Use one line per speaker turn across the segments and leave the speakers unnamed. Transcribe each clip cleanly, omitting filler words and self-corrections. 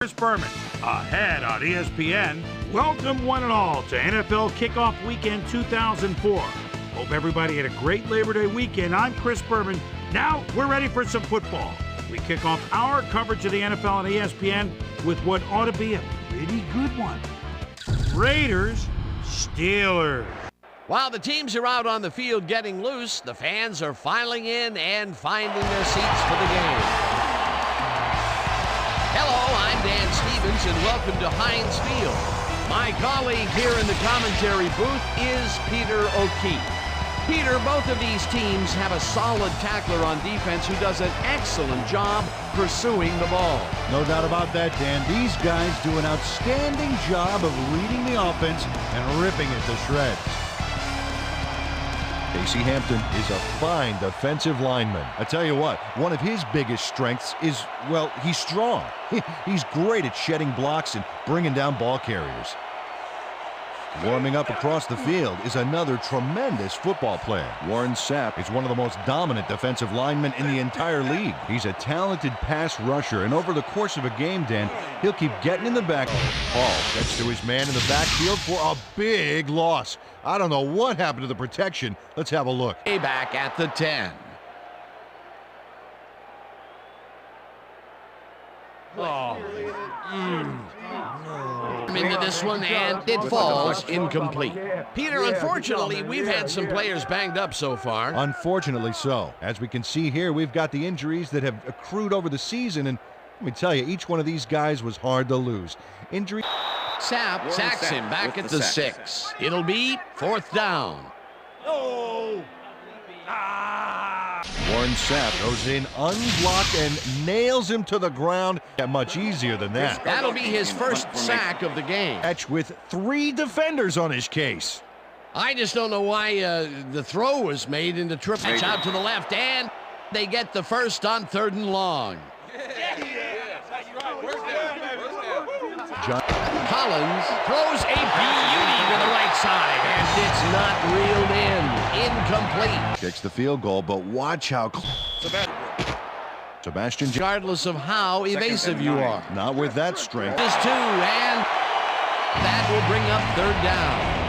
Chris Berman, ahead on ESPN. Welcome one and all to NFL Kickoff Weekend 2004. Hope everybody had a great Labor Day weekend. I'm Chris Berman. Now we're ready for some football. We kick off our coverage of the NFL on ESPN with what ought to be a pretty good one. Raiders, Steelers.
While the teams are out on the field getting loose, the fans are filing in and finding their seats for the game. Hello, I'm Dan Stevens, and welcome to Heinz Field. My colleague here in the commentary booth is Peter O'Keefe. Peter, both of these teams have a solid tackler on defense who does an excellent job pursuing the ball.
No doubt about that, Dan. These guys do an outstanding job of reading the offense and ripping it to shreds. Casey Hampton is a fine defensive lineman. I tell you what, one of his biggest strengths is, well, he's strong. He's great at shedding blocks and bringing down ball carriers. Warming up across the field is another tremendous football player. Warren Sapp is one of the most dominant defensive linemen in the entire league. He's a talented pass rusher, and over the course of a game, Dan, he'll keep getting in the back. Paul gets to his man in the backfield for a big loss. I don't know what happened to the protection. Let's have a look.
Back at the 10. Into this one, and it falls incomplete. Peter, unfortunately, we've had some players banged up so far.
Unfortunately so. As we can see here, we've got the injuries that have accrued over the season, and let me tell you, each one of these guys was hard to lose. Injury.
Sapp sacks him back at the 6. It'll be 4th down.
Warren Sapp goes in unblocked and nails him to the ground. Much easier than that.
That'll be his first sack of the game.
Catch with 3 defenders on his case.
I just don't know why the throw was made into triple. Pitch out to the left, and they get the first on 3rd and long. Collins throws a beauty to the right side, and it's not reeled in. Incomplete.
Kicks the field goal, but watch how Sebastian,
regardless of how evasive you are.
Not with that strength.
This 2, and that will bring up 3rd down.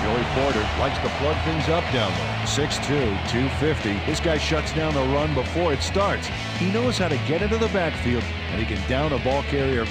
J.Porter likes to plug things up down there. 6'2", 250. This guy shuts down the run before it starts. He knows how to get into the backfield, and he can down a ball carrier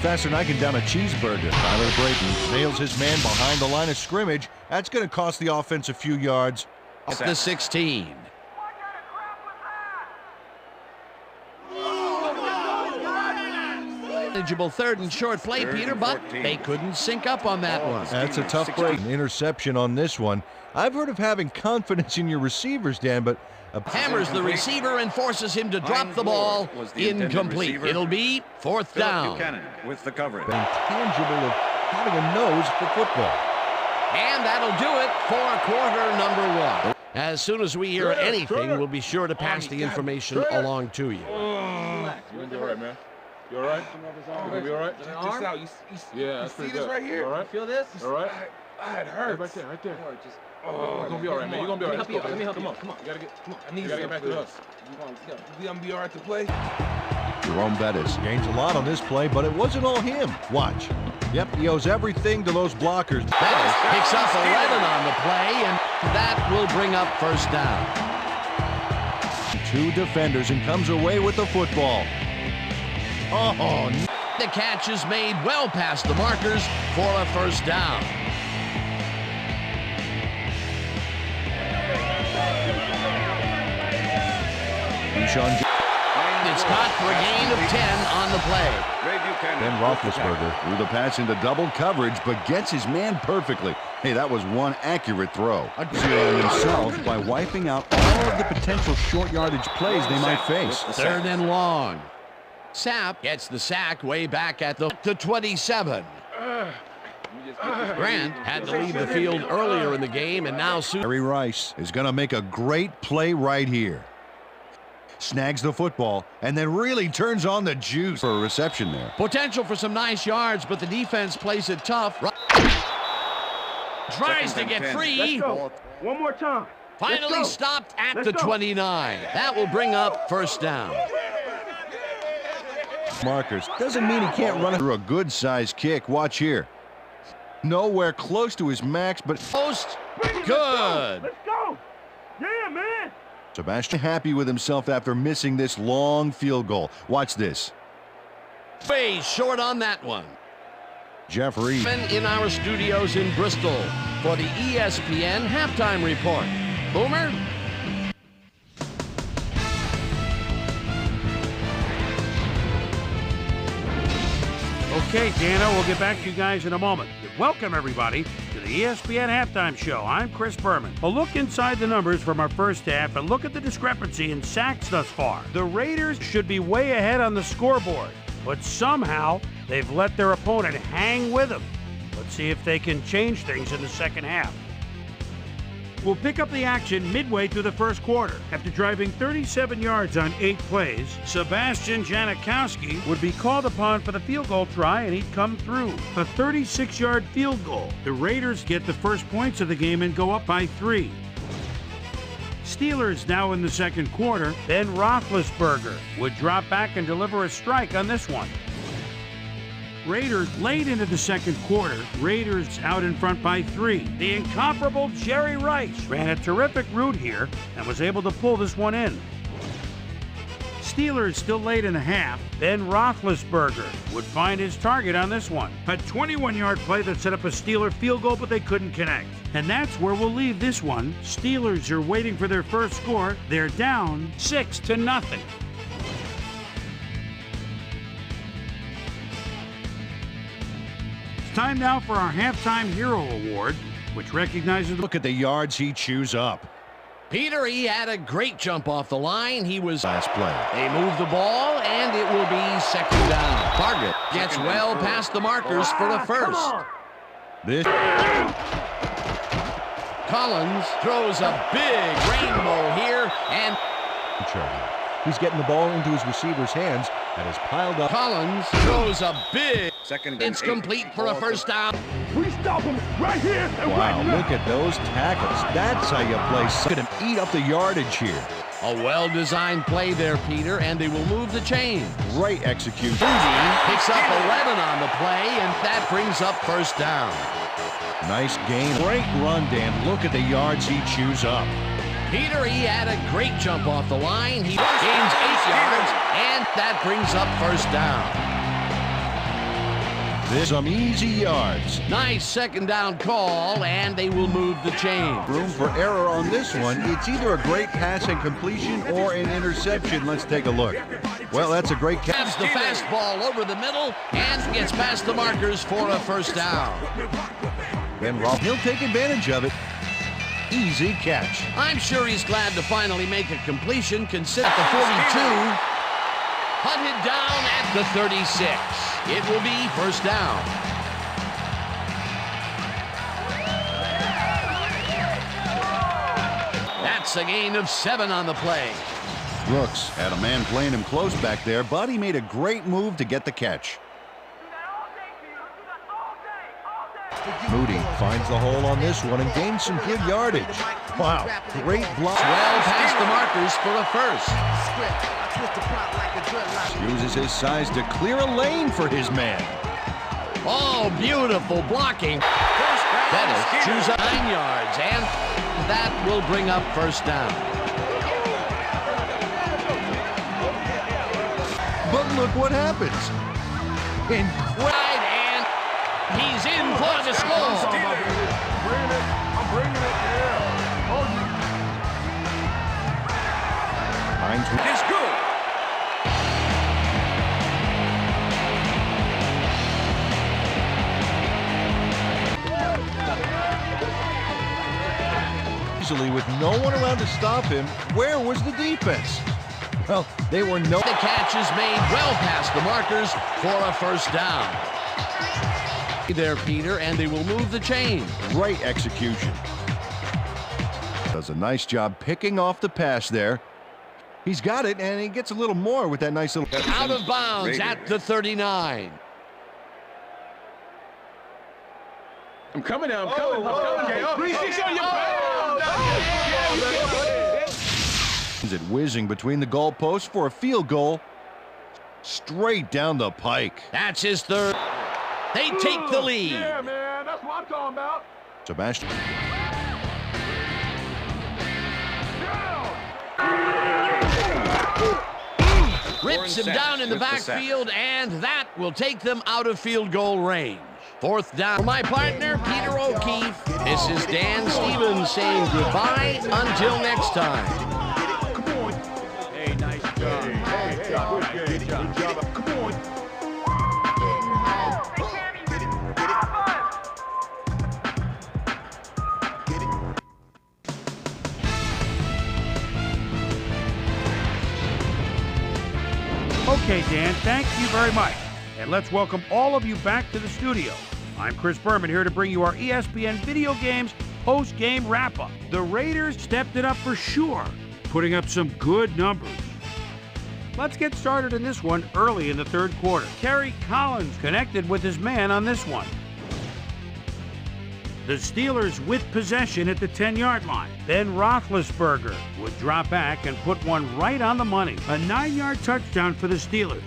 faster than I can down a cheeseburger. T.Brayton nails his man behind the line of scrimmage. That's going to cost the offense a few yards.
At the 16. Manageable 3rd and short play, Peter, but they couldn't sync up on that one.
That's a tough break. An interception on this one. I've heard of having confidence in your receivers, Dan, but
hammers the receiver and forces him to drop the ball. Incomplete. It'll be 4th down.
With the coverage.
Intangible of having a nose for football.
And that'll do it for quarter number 1. As soon as we hear anything, we'll be sure to pass the information along to you.
You're gonna be all right, man. You all right? You gonna be all right?
Just out.
Yeah, that's pretty good.
This right here?
You all right?
Feel this?
All right?
It hurts.
Right there, right there.
You're
gonna be all right, man. You're gonna be all right.
Let me help you.
Come on. You gotta get. Come on.
I need
you gotta get back to us.
You gonna be all right to play?
Jerome Bettis gains a lot on this play, but it wasn't all him. Watch. Yep, he owes everything to those blockers.
Bettis picks up 11 on the play, and that will bring up 1st down.
2 defenders and comes away with the football. Oh,
the catch is made well past the markers for a 1st down. It's caught for a gain of 10 on the play.
Ben Roethlisberger threw the pass into double coverage, but gets his man perfectly. Hey, that was one accurate throw. Himself by wiping out all of the potential short yardage plays they might face.
3rd and long. Sapp gets the sack way back at the 27. Grant had to leave the field earlier in the game, and now
J.Rice is going to make a great play right here. Snags the football and then really turns on the juice for a reception there.
Potential for some nice yards, but the defense plays it tough. Tries to get free.
Let's go. One more time.
Finally stopped at the 29. That will bring up 1st down.
markers. Doesn't mean he can't run through a good-sized kick. Watch here. Nowhere close to his max, but
Post. Good.
Let's go! Yeah, man!
Sebastian happy with himself after missing this long field goal. Watch this.
Face short on that one.
Jeffrey.
In our studios in Bristol for the ESPN halftime report. Boomer?
Okay, Dano, we'll get back to you guys in a moment. Welcome, everybody, to the ESPN Halftime Show. I'm Chris Berman. A look inside the numbers from our first half and look at the discrepancy in sacks thus far. The Raiders should be way ahead on the scoreboard, but somehow they've let their opponent hang with them. Let's see if they can change things in the second half. We'll pick up the action midway through the first quarter. After driving 37 yards on 8 plays, S.Janikowski would be called upon for the field goal try, and he'd come through. A 36-yard field goal. The Raiders get the first points of the game and go up by 3. Steelers now in the second quarter. Then Roethlisberger would drop back and deliver a strike on this one. Raiders late into the second quarter. Raiders out in front by 3. The incomparable J.Rice ran a terrific route here and was able to pull this one in. Steelers still late in the half. Then Roethlisberger would find his target on this one. A 21-yard play that set up a Steeler field goal, but they couldn't connect. And that's where we'll leave this one. Steelers are waiting for their first score. They're down 6-0. Time now for our Halftime Hero Award, which recognizes...
Look at the yards he chews up.
Peter, he had a great jump off the line. He was...
Last play.
They move the ball, and it will be second down. Target gets well past the markers for the first.
This...
Collins throws a big rainbow here, and...
He's getting the ball into his receiver's hands and is piled up.
Collins throws a big...
Second.
It's complete for a first down.
We stop him right here and
Wow, look at those tackles. That's how you play. Look at him eat up the yardage here.
A well-designed play there, Peter, and they will move the chain.
Great execution.
Picks up 11 on the play, and that brings up first down.
Nice game. Great run, Dan. Look at the yards he chews up.
Peter, he had a great jump off the line. He gains 8 yards, and that brings up first down.
There's some easy yards.
Nice second down call, and they will move the chain.
Room for error on this one. It's either a great pass and completion or an interception. Let's take a look. Well, that's a great catch.
Grabs the fastball over the middle and gets past the markers for a first down.
Then Roth, he'll take advantage of it. Easy catch.
I'm sure he's glad to finally make a completion. Consider the 42. Hunted down at the 36. It will be first down. That's a gain of 7 on the play.
Brooks had a man playing him close back there, but he made a great move to get the catch. Moody finds the hole on this one and gains some good yardage. Wow, great block.
Well past the markers for a first.
Uses his size to clear a lane for his man.
Oh, beautiful blocking. Bettis chews up 9 yards, and that will bring up first down.
But look what happens.
Right, and he's in for the score.
I'm bringing it, yeah.
Hines.
It's good.
Easily with no one around to stop him. Where was the defense? Well, they were no...
The catch is made well past the markers for a first down. There, Peter, and they will move the chain.
Great execution. Does a nice job picking off the pass there. He's got it, and he gets a little more with that nice little...
Out of bounds at the 39.
I'm coming now. I'm coming. 3-6 on your back.
Is it whizzing between the goalposts for a field goal? Straight down the pike.
That's his third. They take the lead.
Yeah, man, that's what I'm talking about.
Sebastian.
Rips him down in the backfield, and that will take them out of field goal range. Fourth down. For my partner, Peter O'Keefe, this is Dan Stevens saying goodbye until next time.
Come on. Hey, nice job. Hey, good job. Good job. Come on.
Okay, Dan, thank you very much. And let's welcome all of you back to the studio. I'm Chris Berman here to bring you our ESPN Video Games post-game wrap-up. The Raiders stepped it up for sure, putting up some good numbers. Let's get started in this one early in the third quarter. K.Collins connected with his man on this one. The Steelers with possession at the 10-yard line. Then Roethlisberger would drop back and put one right on the money. A 9-yard touchdown for the Steelers.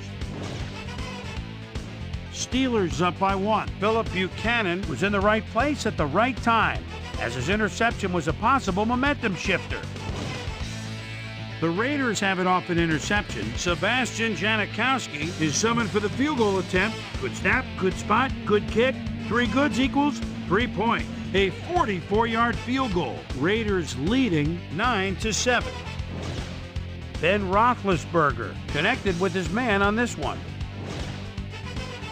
Steelers up by 1. P.Buchanon was in the right place at the right time, as his interception was a possible momentum shifter. The Raiders have it off an interception. S.Janikowski is summoned for the field goal attempt. Good snap, good spot, good kick. 3 goods equals 3 points. A 44-yard field goal. Raiders leading 9-7. Then Roethlisberger connected with his man on this one.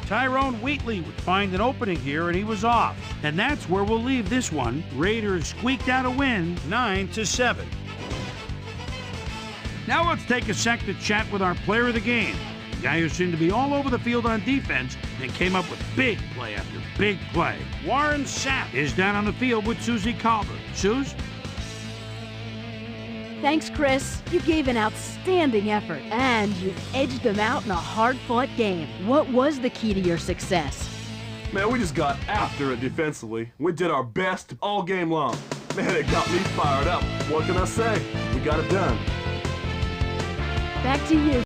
T.Wheatley would find an opening here, and he was off. And that's where we'll leave this one. Raiders squeaked out a win, 9-7. Now let's take a sec to chat with our player of the game. The guy who seemed to be all over the field on defense and came up with big play after big play. W.Sapp is down on the field with Susie Colbert. Suze?
Thanks, Chris. You gave an outstanding effort, and you edged them out in a hard-fought game. What was the key to your success?
Man, we just got after it defensively. We did our best all game long. Man, it got me fired up. What can I say? We got it done.
Back to you.